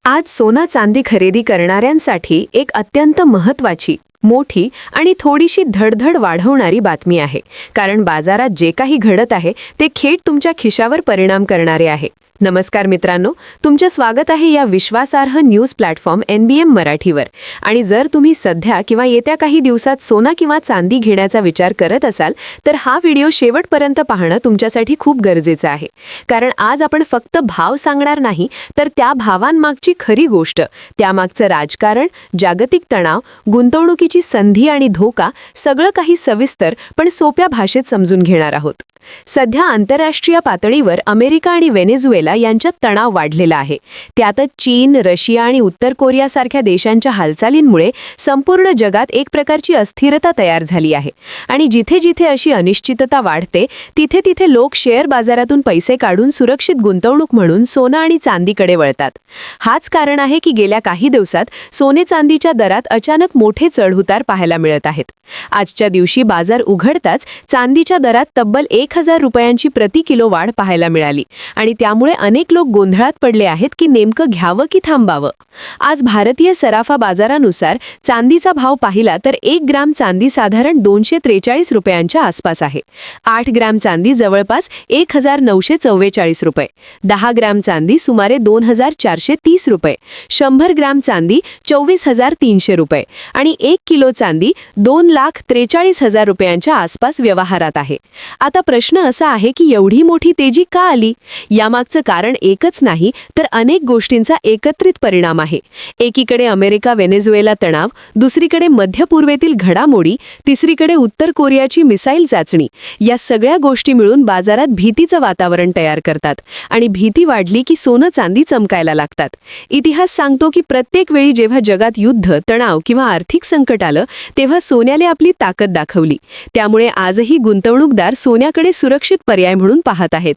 आज सोना चांदी खरेदी करणाऱ्यांसाठी एक अत्यंत महत्त्वाची, मोठी आणि थोडीशी धडधड वाढवणारी बातमी आहे. कारण बाजारात जे काही घडत आहे ते थेट तुमच्या खिशावर परिणाम करणारे आहे. नमस्कार मित्रांनो, तुमचे स्वागत आहे या विश्वासार्ह न्यूज प्लॅटफॉर्म NBM मराठीवर. आणि जर तुम्ही सध्या किंवा येत्या काही दिवसात सोना किंवा चांदी घेण्याचा विचार करत असाल तर हा व्हिडिओ शेवटपर्यंत पाहणं तुमच्यासाठी खूप गरजेचं आहे. कारण आज आपण फक्त भाव सांगणार नाही, तर त्या भावांमागची खरी गोष्ट, त्यामागचं राजकारण, जागतिक तणाव, गुंतवणुकीची संधी आणि धोका सगळं काही सविस्तर पण सोप्या भाषेत समजून घेणार आहोत. सध्या आंतरराष्ट्रीय पातळीवर अमेरिका आणि व्हेनेझुएला यांच्यात तणाव वाढलेला आहे. त्यातच चीन, रशिया आणि उत्तर कोरियासारख्या देशांच्या हालचालींमुळे संपूर्ण जगात एक प्रकारची अस्थिरता तयार झाली आहे. आणि जिथे जिथे अशी अनिश्चितता वाढते तिथे तिथे लोक शेअर बाजारातून पैसे काढून सुरक्षित गुंतवणूक म्हणून सोनं आणि चांदीकडे वळतात. हाच कारण आहे की गेल्या काही दिवसात सोने चांदीच्या दरात अचानक मोठे चढउतार पाहायला मिळत आहेत. आजच्या दिवशी बाजार उघडताच चांदीच्या दरात तब्बल 1000 रुपयांची प्रति किलो वाढ पाहायला मिळाली आणि त्यामुळे अनेक लोक गोंधळात पडले आहेत की नेमकं घ्यावं की थांबावं. आज भारतीय सराफा बाजारानुसार चांदीचा भाव पाहिला तर 1 ग्राम चांदी साधारण 243 रुपयांच्या आसपास आहे. 8 ग्राम चांदी जवळपास 1944 रुपये, 10 ग्राम चांदी सुमारे 2430 रुपये, 100 ग्राम चांदी 24300 रुपये आणि 1 किलो चांदी 2,43,000 रुपयांच्या आसपास व्यवहारात आहे. आता प्रश्न असा आहे की एवढी मोठी तेजी का आली? यामागचं कारण एकच नाही तर अनेक गोष्टींचा एकत्रित परिणाम आहे. एकीकडे अमेरिका व्हेनेझुएला तणाव, दुसरीकडे मध्य पूर्वेतील घडामोडी, तिसरीकडे उत्तर कोरियाची मिसाईल चाचणी. या सगळ्या गोष्टी मिळून बाजारात भीतीचं वातावरण तयार करतात आणि भीती वाढली की सोनं चांदी चमकायला लागतात. इतिहास सांगतो की प्रत्येक वेळी जेव्हा जगात युद्ध, तणाव किंवा आर्थिक संकट आलं तेव्हा सोन्याने आपली ताकद दाखवली. त्यामुळे आजही गुंतवणूकदार सोन्याकडे सुरक्षित पर्याय म्हणून पाहत आहेत.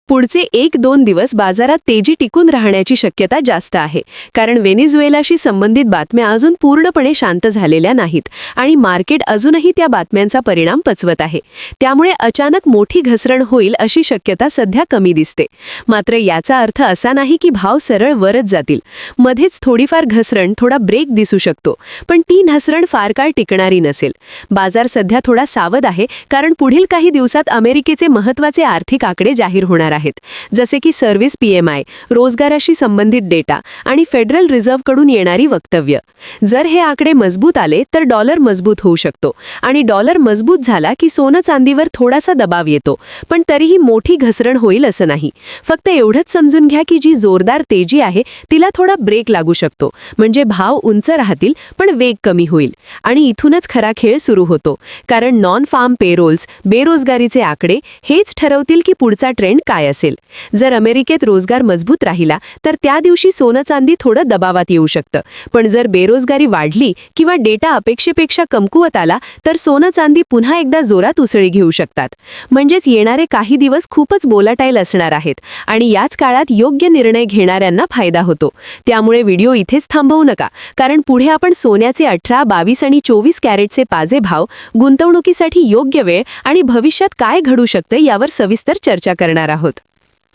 पुढचे 1-2 दिवस बाजारात तेजी टिकून राहण्याची शक्यता जास्त आहे. कारण व्हेनेझुएलाशी संबंधित बातम्या अजून पूर्णपणे शांत झालेल्या नाहीत आणि मार्केट अजूनही त्या बातम्यांचा परिणाम पचवत आहे. त्यामुळे अचानक मोठी घसरण होईल अशी शक्यता सध्या कमी दिसते. मात्र याचा अर्थ असा नाही की भाव सरळ वरच जातील. मध्येच थोडीफार घसरण, थोडा ब्रेक दिसू शकतो, पण ती घसरण फार काळ टिकणारी नसेल. बाजार सध्या थोडा सावध आहे कारण पुढील काही दिवसात अमेरिकेचे महत्त्वाचे आर्थिक आकडे जाहीर होणार आहेत, जसे की सर्व्हिस PMI, रोजगाराशी संबंधित डेटा आणि फेडरल रिझर्व्हकडून येणारी वक्तव्य. जर हे आकडे मजबूत आले तर डॉलर मजबूत होऊ शकतो आणि डॉलर मजबूत झाला की सोनं चांदीवर थोडासा दबाव येतो, पण तरीही मोठी घसरण होईल असं नाही. फक्त एवढंच समजून घ्या की जी जोरदार तेजी आहे तिला थोडा ब्रेक लागू शकतो. म्हणजे भाव उंच राहतील पण वेग कमी होईल. आणि इथूनच खरा खेळ सुरू होतो. कारण नॉन फार्म पेरोल्स, बेरोजगारीचे आकडे हेच ठरवतील की पुढचा ट्रेंड काय असेल. जर अमेरिकेत रोजगार मजबूत राहिला तर त्या दिवशी सोनं चांदी थोडं दबावात येऊ शकतं. पण जर बेरोजगारी वाढली किंवा डेटा अपेक्षेपेक्षा कमकुवत आला तर सोनं चांदी पुन्हा एकदा जोरात उसळी घेऊ शकतात. म्हणजेच येणारे काही दिवस खूपच बोलाटाईल असणार आहेत आणि याच काळात योग्य निर्णय घेणाऱ्यांना फायदा होतो. त्यामुळे व्हिडिओ इथेच थांबवू नका, कारण पुढे आपण सोन्याचे 18, 22 आणि 24 कॅरेटचे ताजे भाव, गुंतवणुकीसाठी योग्य वेळ आणि भविष्यात काय घडू शकते यावर सविस्तर चर्चा करणार आहोत.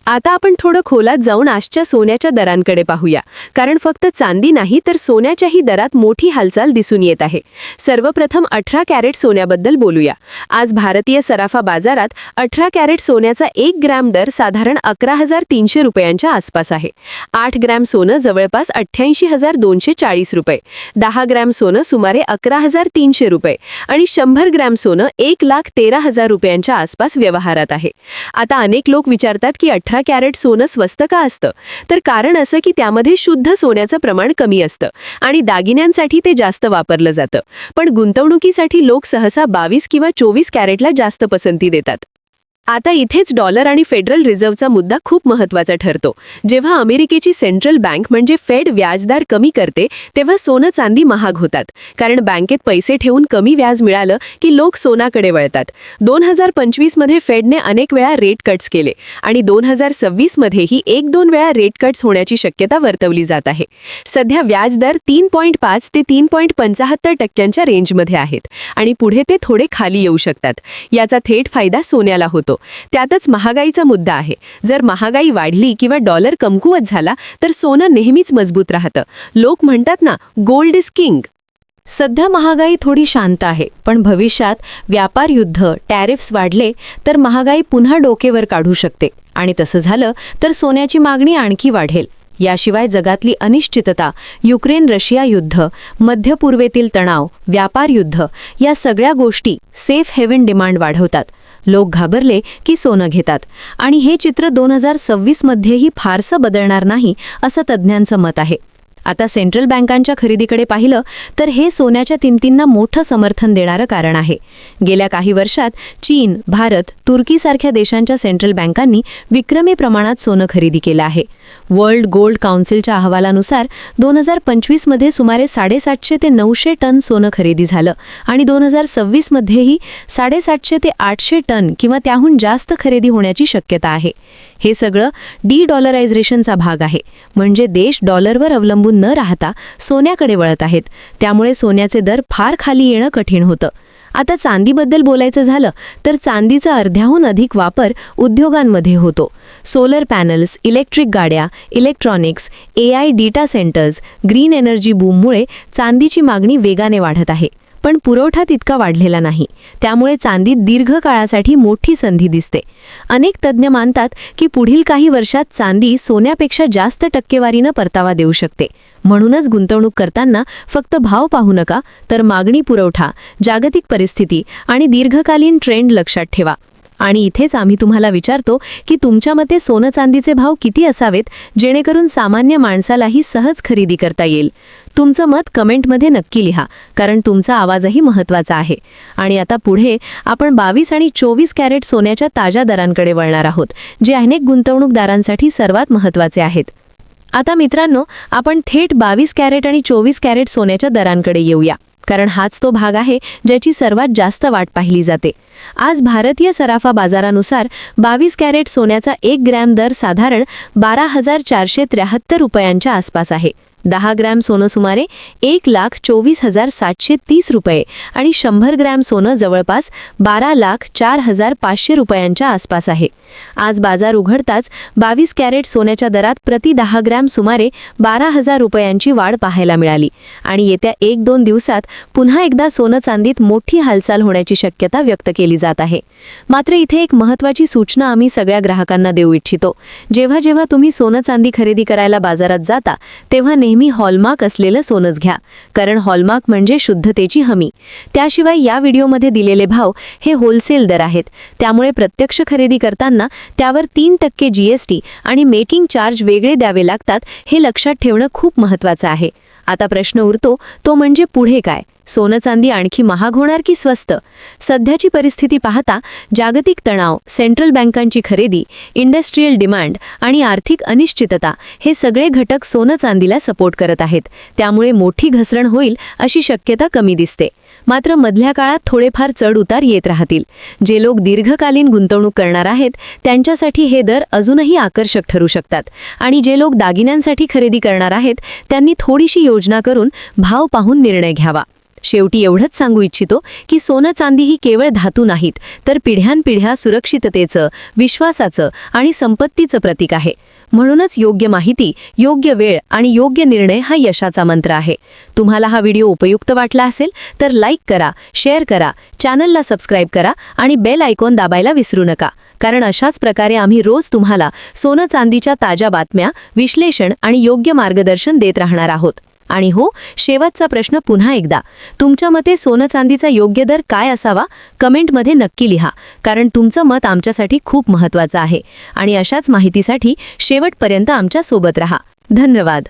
आता आपण थोडं खोलात जाऊन आजच्या सोन्याच्या दरांकडे पाहूया. कारण फक्त चांदी नाही तर सोन्याच्याही दरात मोठी हालचाल दिसून येत आहे. सर्वप्रथम 18 कॅरेट सोन्याबद्दल बोलूया. आज भारतीय सराफा बाजारात 18 कॅरेट सोन्याचा 1 ग्रॅम दर साधारण 11,300 रुपयांच्या आसपास आहे. 8 ग्रॅम सोनं जवळपास 88,240 रुपये, 10 ग्रॅम सोनं सुमारे 11,300 रुपये आणि 100 ग्रॅम सोनं 1,13,000 रुपयांच्या आसपास व्यवहारात आहे. आता अनेक लोक विचारतात की 18 कॅरेट सोनं स्वस्त का असतं? तर कारण असं की त्यामध्ये शुद्ध सोन्याचं प्रमाण कमी असतं आणि दागिन्यांसाठी ते जास्त वापरलं जातं. पण गुंतवणुकीसाठी लोक सहसा 22 किंवा 24 कॅरेटला जास्त पसंती देतात. आता इथेच डॉलर आणि फेडरल रिझर्व्हचा मुद्दा खूप महत्त्वाचा ठरतो. जेव्हा अमेरिकेची सेंट्रल बँक म्हणजे फेड व्याजदर कमी करते तेव्हा सोनं चांदी महाग होतात. कारण बँकेत पैसे ठेवून कमी व्याज मिळालं की लोक सोनाकडे वळतात. 2025 मध्ये फेडने अनेक वेळा रेट कट्स केले आणि 2026 मध्येही 1-2 वेळा रेट कट्स होण्याची शक्यता वर्तवली जात आहे. सध्या व्याजदर 3.5 ते 3.75% रेंजमध्ये आहेत आणि पुढे ते थोडे खाली येऊ शकतात. याचा थेट फायदा सोन्याला होतो. त्यातच महागाईचा मुद्दा आहे. जर महागाई वाढली किंवा डॉलर कमकुवत झाला तर सोनं नेहमीच मजबूत राहतं. लोक म्हणतात ना, गोल्ड इज किंग. सध्या महागाई थोडी शांत आहे, पण भविष्यात व्यापार युद्ध, टॅरिफ्स वाढले तर महागाई पुन्हा डोकेवर काढू शकते. आणि तसं झालं तर सोन्याची मागणी आणखी वाढेल. याशिवाय जगातली अनिश्चितता, युक्रेन रशिया युद्ध, मध्य पूर्वेतील तणाव, व्यापार युद्ध या सगळ्या गोष्टी सेफ हेवन डिमांड वाढवतात. लोक घाबरले की सोनं घेतात. आणि हे चित्र 2026 मध्येही फारसं बदलणार नाही असं तज्ज्ञांचं मत आहे. आता सेंट्रल बँकांच्या खरेदीकडे पाहिलं तर हे सोन्याच्या किमतींना मोठं समर्थन देणारं कारण आहे. गेल्या काही वर्षात चीन, भारत, तुर्कीसारख्या देशांच्या सेंट्रल बँकांनी विक्रमी प्रमाणात सोनं खरेदी केलं आहे. वर्ल्ड गोल्ड काउन्सिलच्या अहवालानुसार 2025 मध्ये सुमारे 750 ते 900 टन सोनं खरेदी झालं आणि 2026 मध्येही 750 ते 800 टन किंवा त्याहून जास्त खरेदी होण्याची शक्यता आहे. हे सगळं डी-डॉलरायझेशनचा भाग आहे. म्हणजे देश डॉलरवर अवलंबून न राहता सोन्याकडे वळत आहेत. त्यामुळे सोन्याचे दर फार खाली येणं कठीण होतं. आता चांदीबद्दल बोलायचं झालं तर चांदीचा अर्ध्याहून अधिक वापर उद्योगांमध्ये होतो. सोलर पॅनल्स, इलेक्ट्रिक गाड्या, electronics, AI data centres, green energy बूममुळे चांदीची मागणी वेगाने वाढत आहे. पण पुरवठा तितका वाढलेला नाही. त्यामुळे चांदीत दीर्घकाळासाठी मोठी संधी दिसते. अनेक तज्ज्ञ मानतात की पुढील काही वर्षात चांदी सोन्यापेक्षा जास्त टक्केवारीनं परतावा देऊ शकते. म्हणूनच गुंतवणूक करताना फक्त भाव पाहू नका, तर मागणी, पुरवठा, जागतिक परिस्थिती आणि दीर्घकालीन ट्रेंड लक्षात ठेवा. आणि इथेच आम्ही तुम्हाला विचारतो की तुमच्या मते सोनं चांदीचे भाव किती असावेत जेणेकरून सामान्य माणसालाही सहज खरेदी करता येईल. तुमचं मत कमेंटमध्ये नक्की लिहा, कारण तुमचा आवाजही महत्त्वाचा आहे. आणि आता पुढे आपण 22 आणि 24 कॅरेट सोन्याच्या ताज्या दरांकडे वळणार आहोत, जे अनेक गुंतवणूकदारांसाठी सर्वात महत्त्वाचे आहेत. आता मित्रांनो, आपण थेट 22 कॅरेट आणि 24 कॅरेट सोन्याच्या दरांकडे येऊया, कारण हाच तो भाग आहे ज्याची सर्वात जास्त वाट पाहिली जाते. आज भारतीय सराफा बाजारानुसार 22 कॅरेट सोन्याचा 1 ग्रॅम दर साधारण 12,473 रुपयांच्या आसपास आहे. 10 ग्रॅम सोनं सुमारे 1,24,730 रुपये आणि 100 ग्रॅम सोनं जवळपास 12,04,500 रुपयांच्या आसपास आहे. आज बाजार उघडताच 22 कॅरेट सोन्याच्या दरात प्रति 10 ग्रॅम सुमारे 12,000 रुपयांची वाढ पाहायला मिळाली. आणि येत्या 1-2 दिवसात पुन्हा एकदा सोनं चांदीत मोठी हालचाल होण्याची शक्यता व्यक्त केली जात आहे. मात्र इथे एक महत्त्वाची सूचना आम्ही सगळ्या ग्राहकांना देऊ इच्छितो. जेव्हा जेव्हा तुम्ही सोनं चांदी खरेदी करायला बाजारात जाता तेव्हा नेहमी हॉलमार्क असलेलं सोनंच घ्या, कारण हॉलमार्क म्हणजे शुद्धतेची हमी. त्याशिवाय या व्हिडिओमध्ये दिलेले भाव हे होलसेल दर आहेत. त्यामुळे प्रत्यक्ष खरेदी करताना त्यावर 3% GST आणि मेकिंग चार्ज वेगळे द्यावे लागतात, हे लक्षात ठेवणं खूप महत्त्वाचं आहे. आता प्रश्न उरतो तो म्हणजे पुढे काय? सोनं चांदी आणखी महाग होणार की स्वस्त? सध्याची परिस्थिती पाहता जागतिक तणाव, सेंट्रल बँकांची खरेदी, इंडस्ट्रियल डिमांड आणि आर्थिक अनिश्चितता हे सगळे घटक सोनं चांदीला सपोर्ट करत आहेत. त्यामुळे मोठी घसरण होईल अशी शक्यता कमी दिसते. मात्र मधल्या काळात थोडेफार चढ उतार येत राहतील. जे लोक दीर्घकालीन गुंतवणूक करणार आहेत त्यांच्यासाठी हे दर अजूनही आकर्षक ठरू शकतात. आणि जे लोक दागिन्यांसाठी खरेदी करणार आहेत त्यांनी थोडीशी योजना करून भाव पाहून निर्णय घ्यावा. शेवटी एवढंच सांगू इच्छितो की सोनं चांदी ही केवळ धातू नाहीत, तर पिढ्यानपिढ्या सुरक्षिततेचं, विश्वासाचं आणि संपत्तीचं प्रतीक आहे. म्हणूनच योग्य माहिती, योग्य वेळ आणि योग्य निर्णय हा यशाचा मंत्र आहे. तुम्हाला हा व्हिडिओ उपयुक्त वाटला असेल तर लाईक करा, शेअर करा, चॅनलला सबस्क्राईब करा आणि बेल आयकॉन दाबायला विसरू नका, कारण अशाच प्रकारे आम्ही रोज तुम्हाला सोनं चांदीच्या ताज्या बातम्या, विश्लेषण आणि योग्य मार्गदर्शन देत राहणार आहोत. आणि हो, शेवटचा प्रश्न पुन्हा एकदा, तुमच्या मते सोनं चांदीचा योग्य दर काय असावा? कमेंटमध्ये नक्की लिहा, कारण तुमचं मत आमच्यासाठी खूप महत्त्वाचं आहे. आणि अशाच माहितीसाठी शेवटपर्यंत आमच्या सोबत रहा. धन्यवाद.